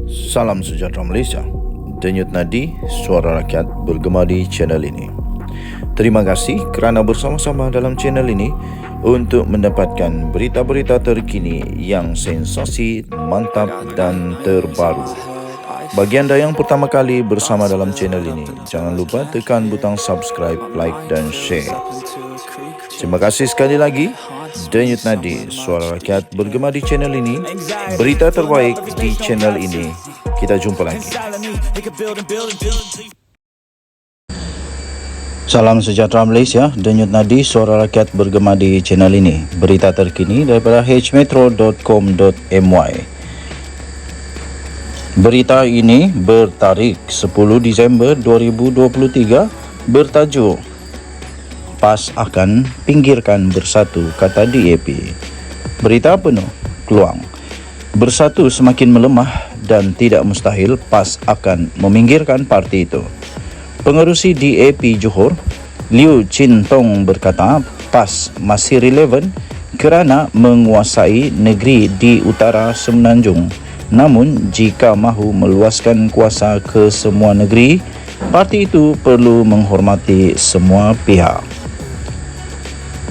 Salam sejahtera Malaysia. Denyut nadi suara rakyat bergema di channel ini. Terima kasih kerana bersama-sama dalam channel ini untuk mendapatkan berita-berita terkini yang sensasi, mantap dan terbaru. Bagi anda yang pertama kali bersama dalam channel ini, jangan lupa tekan butang subscribe, like dan share. Terima kasih sekali lagi. Denyut nadi suara rakyat bergema di channel ini. Berita terbaik di channel ini. Kita jumpa lagi. Salam sejahtera Malaysia. Denyut nadi suara rakyat bergema di channel ini. Berita terkini daripada hmetro.com.my. Berita ini bertarikh 10 Disember 2023 bertajuk PAS akan pinggirkan bersatu, kata DAP. Berita penuh peluang. Bersatu semakin melemah dan tidak mustahil PAS akan meminggirkan parti itu. Pengerusi DAP Johor, Liu Chin Tong berkata PAS masih relevan kerana menguasai negeri di utara Semenanjung. Namun jika mahu meluaskan kuasa ke semua negeri, parti itu perlu menghormati semua pihak.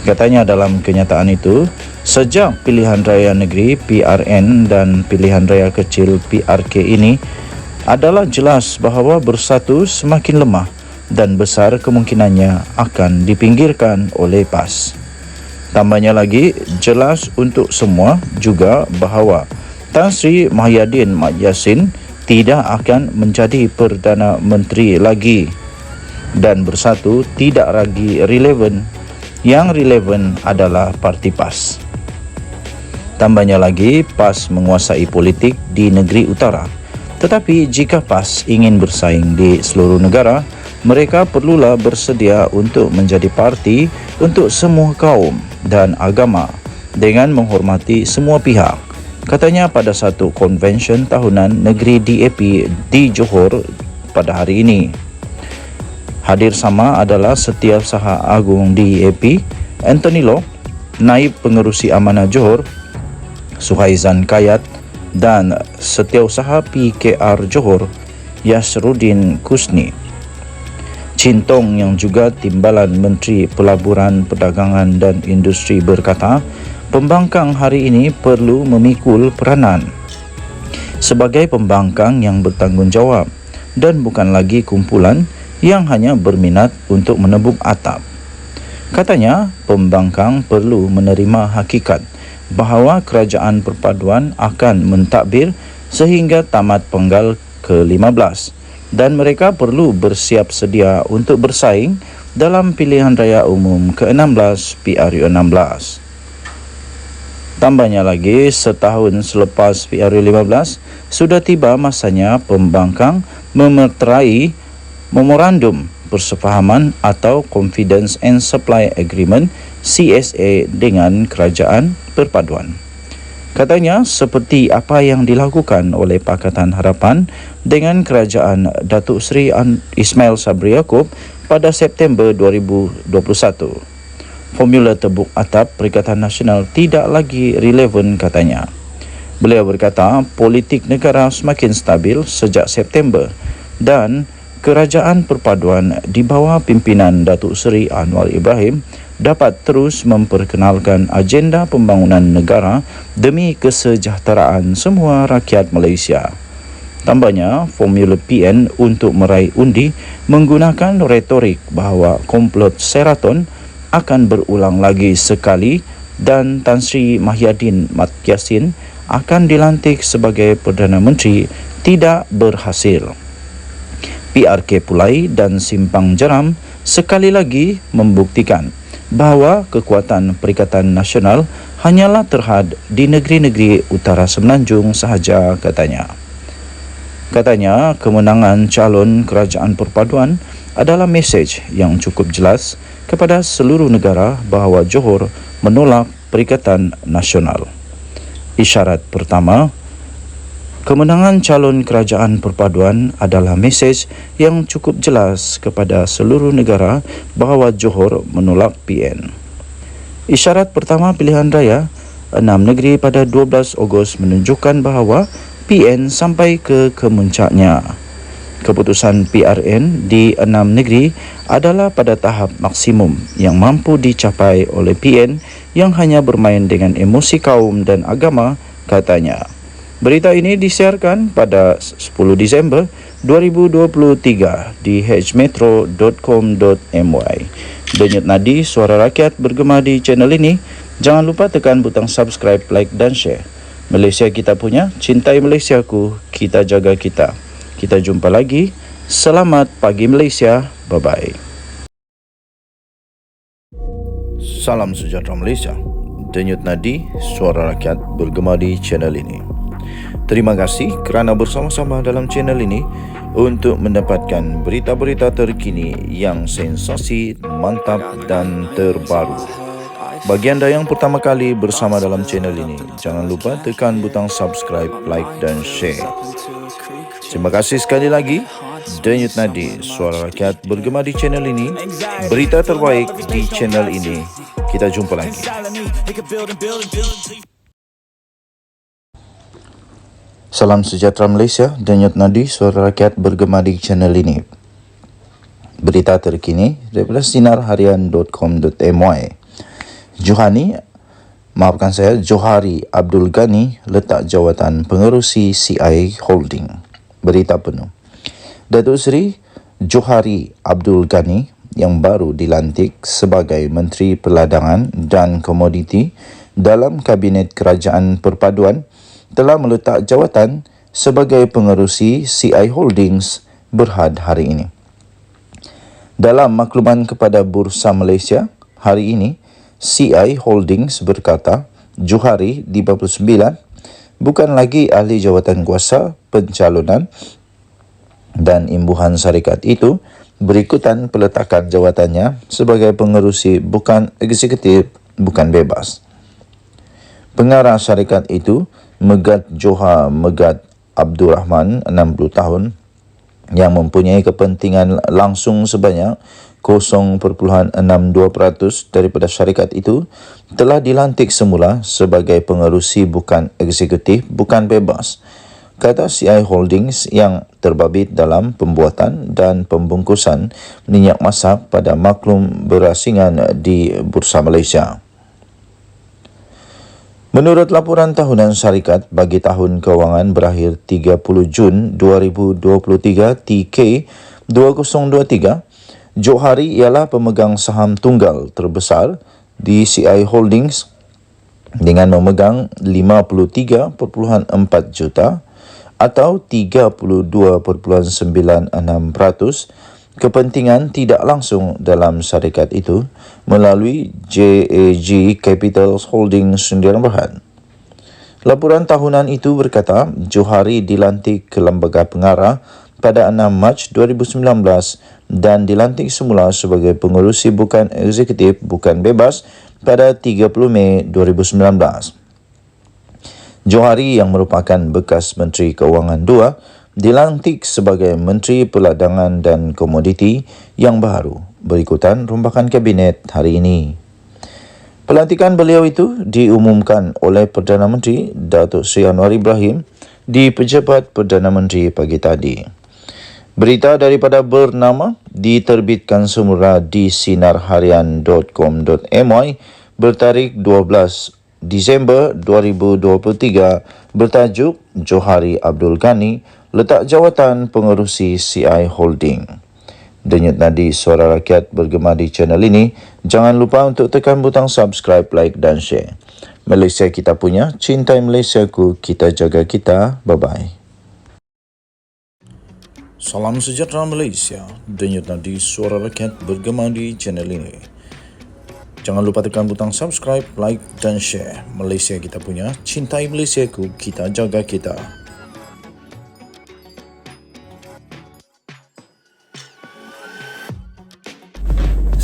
Katanya dalam kenyataan itu, sejak pilihan raya negeri PRN dan pilihan raya kecil PRK ini adalah jelas bahawa bersatu semakin lemah dan besar kemungkinannya akan dipinggirkan oleh PAS. Tambahnya lagi, jelas untuk semua juga bahawa Tan Sri Mahyadin Mat Yassin tidak akan menjadi Perdana Menteri lagi dan bersatu tidak lagi relevan. Yang relevan adalah parti PAS. Tambahnya lagi, PAS menguasai politik di negeri utara. Tetapi jika PAS ingin bersaing di seluruh negara, mereka perlulah bersedia untuk menjadi parti untuk semua kaum dan agama dengan menghormati semua pihak. Katanya pada satu konvensyen tahunan negeri DAP di Johor pada hari ini. Hadir sama adalah Setiausaha Agung DAP, Anthony Law, Naib Pengerusi Amanah Johor, Suhaizan Kayat dan Setiausaha PKR Johor, Yasruddin Kusni. Chin Tong yang juga Timbalan Menteri Pelaburan, Perdagangan dan Industri berkata, pembangkang hari ini perlu memikul peranan sebagai pembangkang yang bertanggungjawab dan bukan lagi kumpulan yang hanya berminat untuk menebuk atap. Katanya, pembangkang perlu menerima hakikat bahawa kerajaan perpaduan akan mentadbir sehingga tamat penggal ke-15 dan mereka perlu bersiap sedia untuk bersaing dalam pilihan raya umum ke-16 PRU16. Tambahnya lagi, setahun selepas PRU15, sudah tiba masanya pembangkang memeterai Memorandum Persefahaman atau Confidence and Supply Agreement CSA dengan Kerajaan Perpaduan. Katanya seperti apa yang dilakukan oleh Pakatan Harapan dengan Kerajaan Datuk Seri Ismail Sabri Yaakob pada September 2021. Formula tebuk atap Perikatan Nasional tidak lagi relevan katanya. Beliau berkata politik negara semakin stabil sejak September dan Kerajaan Perpaduan di bawah pimpinan Datuk Seri Anwar Ibrahim dapat terus memperkenalkan agenda pembangunan negara demi kesejahteraan semua rakyat Malaysia. Tambahnya, formula PN untuk meraih undi menggunakan retorik bahawa komplot Sheraton akan berulang lagi sekali dan Tan Sri Mahyadin Mat Yassin akan dilantik sebagai Perdana Menteri tidak berhasil. PRK Pulai dan Simpang Jeram sekali lagi membuktikan bahawa kekuatan Perikatan Nasional hanyalah terhad di negeri-negeri utara Semenanjung sahaja katanya. Katanya kemenangan calon kerajaan perpaduan adalah mesej yang cukup jelas kepada seluruh negara bahawa Johor menolak Perikatan Nasional. Isyarat pertama, kemenangan calon kerajaan perpaduan adalah mesej yang cukup jelas kepada seluruh negara bahawa Johor menolak PN. Isyarat pertama pilihan raya 6 negeri pada 12 Ogos menunjukkan bahawa PN sampai ke kemuncaknya. Keputusan PRN di 6 negeri adalah pada tahap maksimum yang mampu dicapai oleh PN yang hanya bermain dengan emosi kaum dan agama, katanya. Berita ini disiarkan pada 10 Disember 2023 di hmetro.com.my. Denyut nadi suara rakyat bergema di channel ini. Jangan lupa tekan butang subscribe, like dan share. Malaysia kita punya, cintai Malaysiaku, kita jaga kita. Kita jumpa lagi. Selamat pagi Malaysia. Bye-bye. Salam sejahtera Malaysia. Denyut nadi suara rakyat bergema di channel ini. Terima kasih kerana bersama-sama dalam channel ini untuk mendapatkan berita-berita terkini yang sensasi, mantap dan terbaru. Bagi anda yang pertama kali bersama dalam channel ini, jangan lupa tekan butang subscribe, like dan share. Terima kasih sekali lagi. Denyut nadi suara rakyat bergema di channel ini. Berita terbaik di channel ini. Kita jumpa lagi. Salam sejahtera Malaysia. Denyut nadi suara rakyat bergema di channel ini. Berita terkini daripada sinarharian.com.my. Johari Abdul Ghani letak jawatan pengerusi CI Holding. Berita penuh. Datuk Seri Johari Abdul Ghani yang baru dilantik sebagai Menteri Perdagangan dan Komoditi dalam Kabinet Kerajaan Perpaduan telah meletak jawatan sebagai pengerusi CI Holdings Berhad hari ini. Dalam makluman kepada Bursa Malaysia hari ini, CI Holdings berkata Johari di 49 bukan lagi ahli jawatan kuasa pencalonan dan imbuhan syarikat itu berikutan peletakan jawatannya sebagai pengerusi bukan eksekutif, bukan bebas. Pengarah syarikat itu Megat Johar Megat Abdul Rahman 60 tahun yang mempunyai kepentingan langsung sebanyak 0.62% daripada syarikat itu telah dilantik semula sebagai pengerusi bukan eksekutif, bukan bebas, kata CI Holdings yang terbabit dalam pembuatan dan pembungkusan minyak masak pada maklum berasingan di Bursa Malaysia. Menurut laporan tahunan syarikat bagi tahun kewangan berakhir 30 Jun 2023 TK 2023, Johari ialah pemegang saham tunggal terbesar di CI Holdings dengan memegang 53.4 juta atau 32.96% kepentingan tidak langsung dalam syarikat itu melalui JAG Capital Holdings Sdn Bhd. Laporan tahunan itu berkata Johari dilantik ke lembaga pengarah pada 6 Mac 2019 dan dilantik semula sebagai pengerusi bukan eksekutif, bukan bebas pada 30 Mei 2019. Johari yang merupakan bekas Menteri Keuangan 2 dilantik sebagai Menteri Perdagangan dan Komoditi yang baru berikutan rombakan kabinet hari ini. Pelantikan beliau itu diumumkan oleh Perdana Menteri Datuk Seri Anwar Ibrahim di Pejabat Perdana Menteri pagi tadi. Berita daripada bernama diterbitkan semula di sinarharian.com.my bertarikh 12 Disember 2023 bertajuk Johari Abdul Ghani letak jawatan pengerusi CI Holding. Denyut nadi suara rakyat bergema di channel ini. Jangan lupa untuk tekan butang subscribe, like dan share. Malaysia kita punya, cintai Malaysiaku, kita jaga kita. Bye-bye. Salam sejahtera Malaysia. Denyut nadi suara rakyat bergema di channel ini. Jangan lupa tekan butang subscribe, like dan share. Malaysia kita punya, cintai Malaysiaku, kita jaga kita.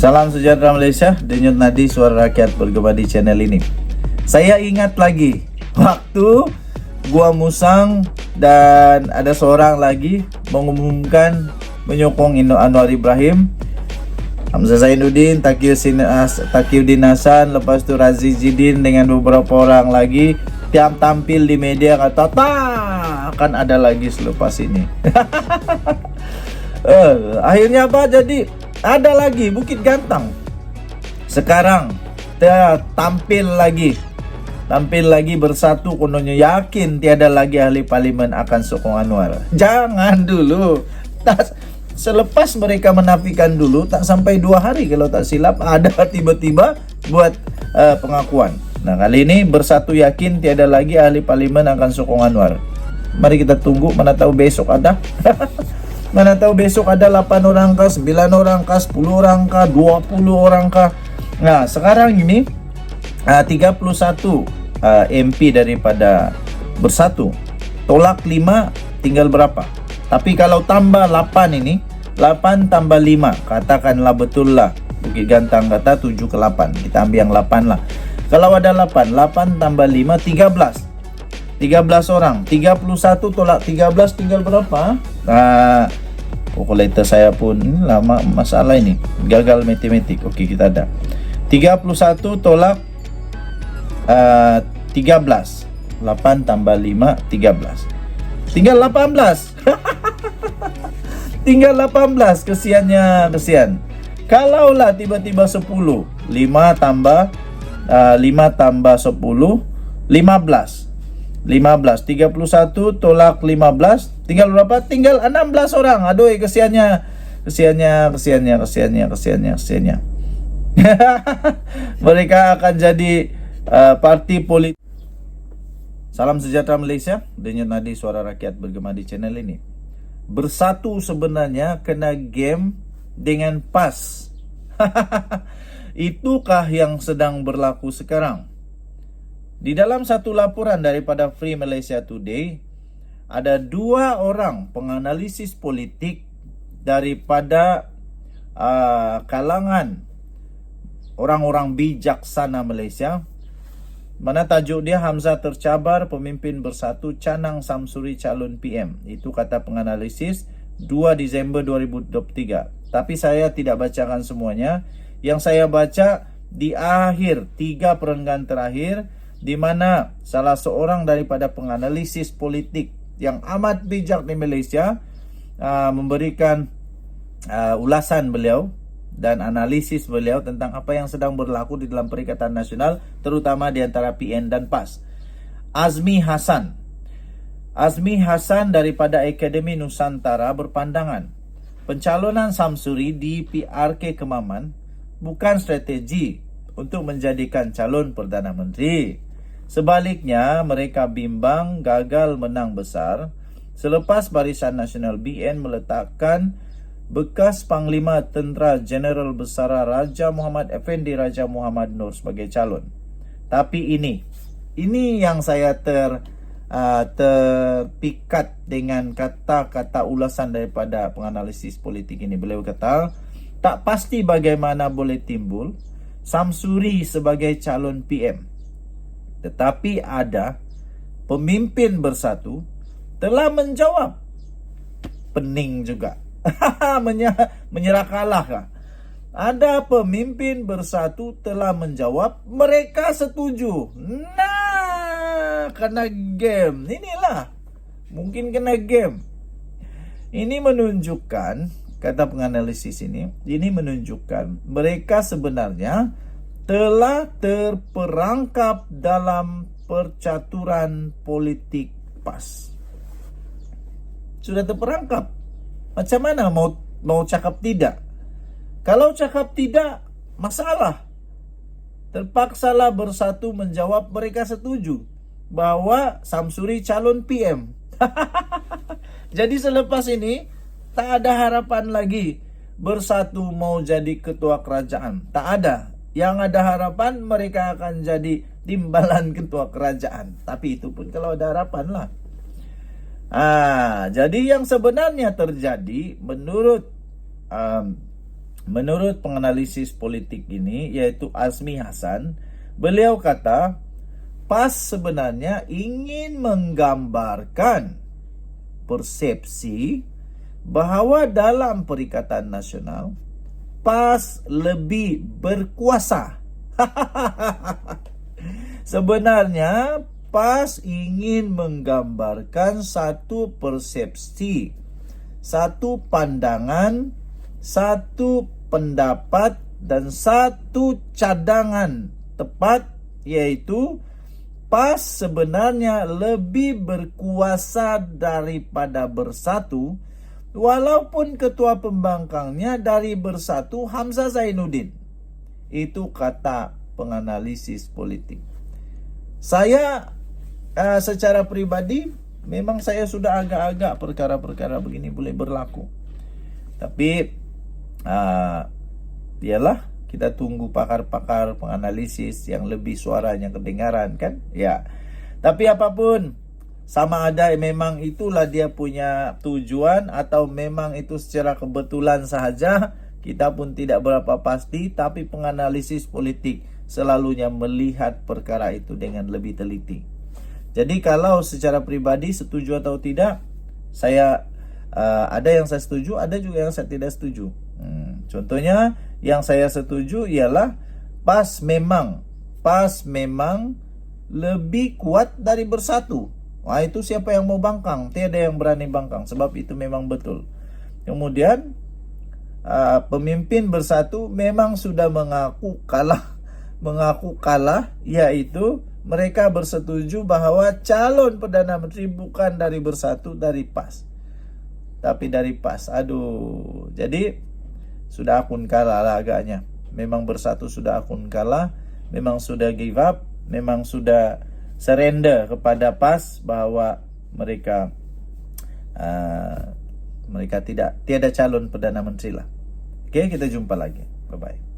Salam sejahtera Malaysia. Denyut nadi suara rakyat bergema di channel ini. Saya ingat lagi waktu gua musang dan ada seorang lagi mengumumkan menyokong Anwar Ibrahim, Hamzah Zainuddin, Taqiyuddin Hasan, lepas tu Razi Jidin dengan beberapa orang lagi tiap tampil di media kata tak akan ada lagi selepas ini. Akhirnya apa? Jadi ada lagi Bukit Gantang. Sekarang tampil lagi bersatu, kononnya yakin tiada lagi ahli parlimen akan sokong Anwar. Jangan dulu. Selepas mereka menafikan dulu, tak sampai 2 hari kalau tak silap, ada tiba-tiba buat pengakuan. Nah, kali ini bersatu yakin tiada lagi ahli parlimen akan sokong Anwar. Mari kita tunggu, mana tahu besok ada. Mana tahu besok ada 8 orang kah, 9 orang kah, 10 orang kah, 20 orang kah. Nah, sekarang ini 31 MP daripada Bersatu. Tolak 5, tinggal berapa? Tapi kalau tambah 8 ini, 8 tambah 5, katakanlah betul lah. Bukit Gantang kata 7 ke 8. Kita ambil yang 8 lah. Kalau ada 8 tambah 5, 13. 13 orang. 31 tolak 13 tinggal berapa? Kalkulator saya pun lama masalah ini. Gagal matematik. Okey, kita ada. 31 tolak 13. 8 tambah 5, 13. Tinggal 18. Tinggal 18. Kesian. Kalaulah tiba-tiba 10. 5 tambah 10, 15. 31 tolak 15 tinggal berapa? Tinggal 16 orang. Aduh, kesiannya. Mereka akan jadi parti politik. Salam sejahtera Malaysia. Denyut nadi suara rakyat bergema di channel ini. Bersatu sebenarnya kena game dengan PAS. Itukah yang sedang berlaku sekarang? Di dalam satu laporan daripada Free Malaysia Today, ada 2 orang penganalisis politik daripada kalangan orang-orang bijaksana Malaysia. Mana tajuk dia, Hamzah tercabar, pemimpin Bersatu canang Samsuri calon PM. Itu kata penganalisis 2 Disember 2023. Tapi saya tidak bacakan semuanya. Yang saya baca di akhir 3 perenggan terakhir, di mana salah seorang daripada penganalisis politik yang amat bijak di Malaysia memberikan ulasan beliau dan analisis beliau tentang apa yang sedang berlaku di dalam Perikatan Nasional, terutama di antara PN dan PAS. Azmi Hassan daripada Akademi Nusantara berpandangan pencalonan Samsuri di PRK Kemaman bukan strategi untuk menjadikan calon Perdana Menteri. Sebaliknya, mereka bimbang gagal menang besar selepas Barisan Nasional BN meletakkan bekas Panglima Tentera Jeneral Besara Raja Muhammad Effendi Raja Muhammad Noor sebagai calon. Tapi ini yang saya terpikat dengan kata-kata ulasan daripada penganalisis politik ini. Beliau kata, tak pasti bagaimana boleh timbul Samsuri sebagai calon PM. Tetapi ada pemimpin Bersatu telah menjawab. Pening juga. Menyerah kalah kah? Ada pemimpin Bersatu telah menjawab mereka setuju. Nah, kena game. Inilah. Mungkin kena game. Ini menunjukkan, kata penganalisis ini menunjukkan mereka sebenarnya telah terperangkap dalam percaturan politik PAS. Sudah terperangkap. Macam mana mau cakap tidak? Kalau cakap tidak, masalah. Terpaksalah Bersatu menjawab mereka setuju bahwa Samsuri calon PM. Jadi selepas ini tak ada harapan lagi Bersatu mau jadi ketua kerajaan. Tak ada. Yang ada harapan mereka akan jadi timbalan ketua kerajaan. Tapi itu pun kalau ada harapan lah. Jadi yang sebenarnya terjadi menurut penganalisis politik ini, yaitu Azmi Hassan, beliau kata PAS sebenarnya ingin menggambarkan persepsi bahawa dalam Perikatan Nasional PAS lebih berkuasa. Sebenarnya PAS ingin menggambarkan satu persepsi, satu pandangan, satu pendapat, dan satu cadangan tepat, yaitu PAS sebenarnya lebih berkuasa daripada Bersatu, walaupun ketua pembangkangnya dari Bersatu Hamzah Zainuddin. Itu kata penganalisis politik. Saya secara pribadi memang saya sudah agak-agak perkara-perkara begini boleh berlaku. Tapi ialah kita tunggu pakar-pakar penganalisis yang lebih suaranya kedengaran kan? Ya. Tapi apapun, sama ada memang itulah dia punya tujuan atau memang itu secara kebetulan sahaja, kita pun tidak berapa pasti, tapi penganalisis politik selalunya melihat perkara itu dengan lebih teliti. Jadi kalau secara pribadi setuju atau tidak, saya ada yang saya setuju, ada juga yang saya tidak setuju. Contohnya yang saya setuju ialah PAS memang lebih kuat dari Bersatu. Wah, itu siapa yang mau bangkang? Tiada yang berani bangkang, sebab itu memang betul. Kemudian pemimpin Bersatu memang sudah mengaku kalah, yaitu mereka bersetuju bahwa calon Perdana Menteri bukan dari Bersatu, dari PAS, tapi dari PAS. Aduh, jadi sudah akun kalah lah agaknya. Memang Bersatu sudah akun kalah, memang sudah give up, memang sudah surrender kepada PAS bahwa mereka tiada calon Perdana Menteri lah. Oke, kita jumpa lagi. Bye-bye.